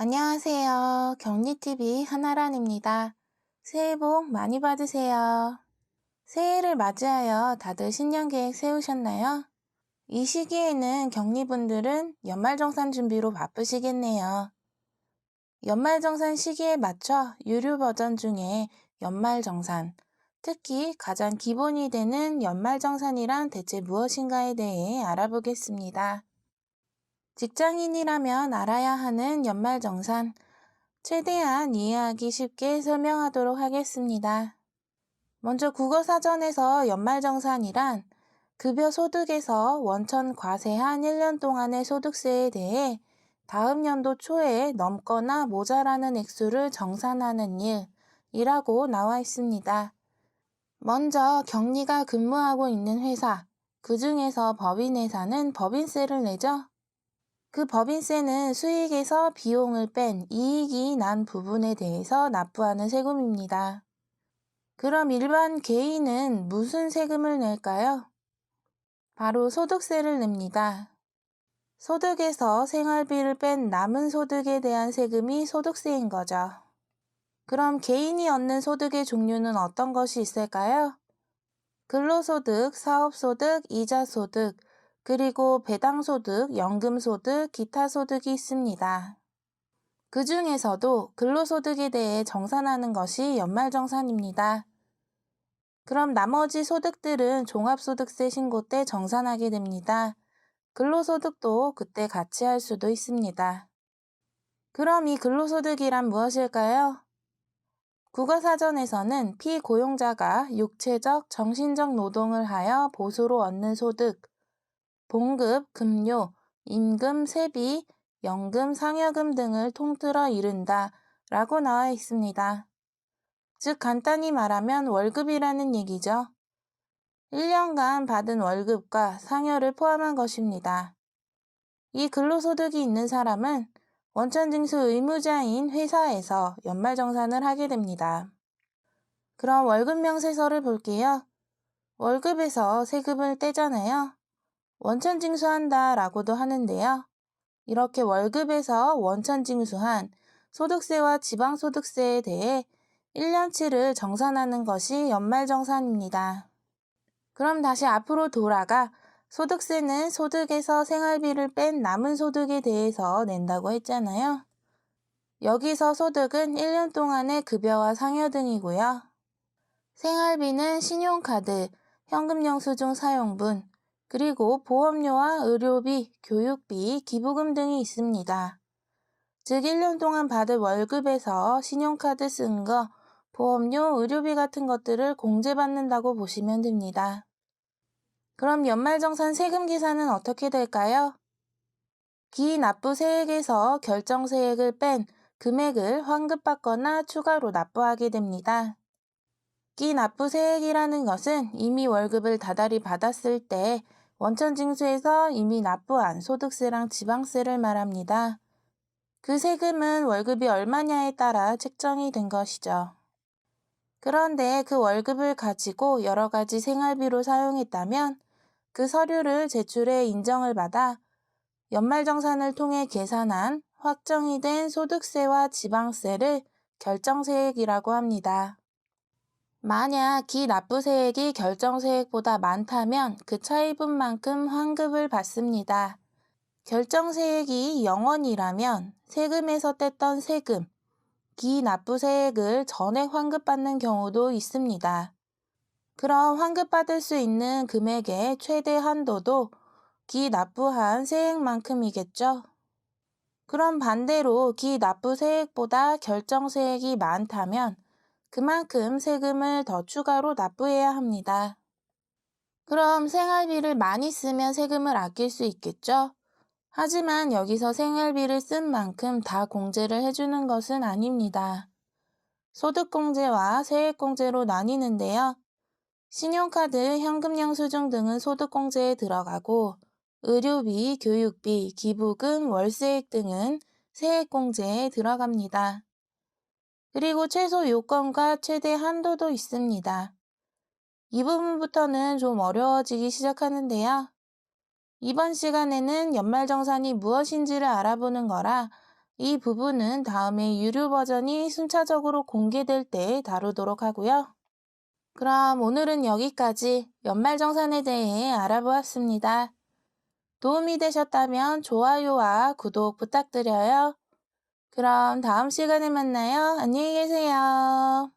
안녕하세요. 격리TV 한나란입니다. 새해 복 많이 받으세요. 새해를 맞이하여 다들 신년 계획 세우셨나요? 이 시기에는 격리분들은 연말정산 준비로 바쁘시겠네요. 연말정산 시기에 맞춰 유료 버전 중에 연말정산, 특히 가장 기본이 되는 연말정산이란 대체 무엇인가에 대해 알아보겠습니다. 직장인이라면 알아야 하는 연말정산, 최대한 이해하기 쉽게 설명하도록 하겠습니다. 먼저 국어사전에서 연말정산이란 급여 소득에서 원천 과세한 1년 동안의 소득세에 대해 다음 연도 초에 넘거나 모자라는 액수를 정산하는 일이라고 나와 있습니다. 먼저 격리가 근무하고 있는 회사, 그 중에서 법인회사는 법인세를 내죠. 그 법인세는 수익에서 비용을 뺀 이익이 난 부분에 대해서 납부하는 세금입니다. 그럼 일반 개인은 무슨 세금을 낼까요? 바로 소득세를 냅니다. 소득에서 생활비를 뺀 남은 소득에 대한 세금이 소득세인 거죠. 그럼 개인이 얻는 소득의 종류는 어떤 것이 있을까요? 근로소득, 사업소득, 이자소득, 그리고 배당소득, 연금소득, 기타 소득이 있습니다. 그 중에서도 근로소득에 대해 정산하는 것이 연말정산입니다. 그럼 나머지 소득들은 종합소득세 신고 때 정산하게 됩니다. 근로소득도 그때 같이 할 수도 있습니다. 그럼 이 근로소득이란 무엇일까요? 국어사전에서는 피고용자가 육체적, 정신적 노동을 하여 보수로 얻는 소득, 봉급, 급료, 임금, 세비, 연금, 상여금 등을 통틀어 이른다 라고 나와 있습니다. 즉 간단히 말하면 월급이라는 얘기죠. 1년간 받은 월급과 상여를 포함한 것입니다. 이 근로소득이 있는 사람은 원천징수 의무자인 회사에서 연말정산을 하게 됩니다. 그럼 월급 명세서를 볼게요. 월급에서 세금을 떼잖아요. 원천징수한다 라고도 하는데요. 이렇게 월급에서 원천징수한 소득세와 지방소득세에 대해 1년치를 정산하는 것이 연말정산입니다. 그럼 다시 앞으로 돌아가 소득세는 소득에서 생활비를 뺀 남은 소득에 대해서 낸다고 했잖아요. 여기서 소득은 1년 동안의 급여와 상여 등이고요. 생활비는 신용카드, 현금영수증 사용분, 그리고 보험료와 의료비, 교육비, 기부금 등이 있습니다. 즉 1년 동안 받을 월급에서 신용카드 쓴 거, 보험료, 의료비 같은 것들을 공제받는다고 보시면 됩니다. 그럼 연말정산 세금 계산은 어떻게 될까요? 기납부세액에서 결정세액을 뺀 금액을 환급받거나 추가로 납부하게 됩니다. 기납부세액이라는 것은 이미 월급을 다달이 받았을 때 원천징수에서 이미 납부한 소득세랑 지방세를 말합니다. 그 세금은 월급이 얼마냐에 따라 책정이 된 것이죠. 그런데 그 월급을 가지고 여러 가지 생활비로 사용했다면 그 서류를 제출해 인정을 받아 연말정산을 통해 계산한 확정이 된 소득세와 지방세를 결정세액이라고 합니다. 만약 기납부세액이 결정세액보다 많다면 그 차이분만큼 환급을 받습니다. 결정세액이 0원이라면 세금에서 뗐던 세금, 기납부세액을 전액 환급받는 경우도 있습니다. 그럼 환급받을 수 있는 금액의 최대 한도도 기납부한 세액만큼이겠죠? 그럼 반대로 기납부세액보다 결정세액이 많다면 그만큼 세금을 더 추가로 납부해야 합니다. 그럼 생활비를 많이 쓰면 세금을 아낄 수 있겠죠? 하지만 여기서 생활비를 쓴 만큼 다 공제를 해주는 것은 아닙니다. 소득공제와 세액공제로 나뉘는데요. 신용카드, 현금영수증 등은 소득공제에 들어가고 의료비, 교육비, 기부금, 월세액 등은 세액공제에 들어갑니다. 그리고 최소 요건과 최대 한도도 있습니다. 이 부분부터는 좀 어려워지기 시작하는데요. 이번 시간에는 연말정산이 무엇인지를 알아보는 거라 이 부분은 다음에 유료 버전이 순차적으로 공개될 때 다루도록 하고요. 그럼 오늘은 여기까지 연말정산에 대해 알아보았습니다. 도움이 되셨다면 좋아요와 구독 부탁드려요. 그럼 다음 시간에 만나요. 안녕히 계세요.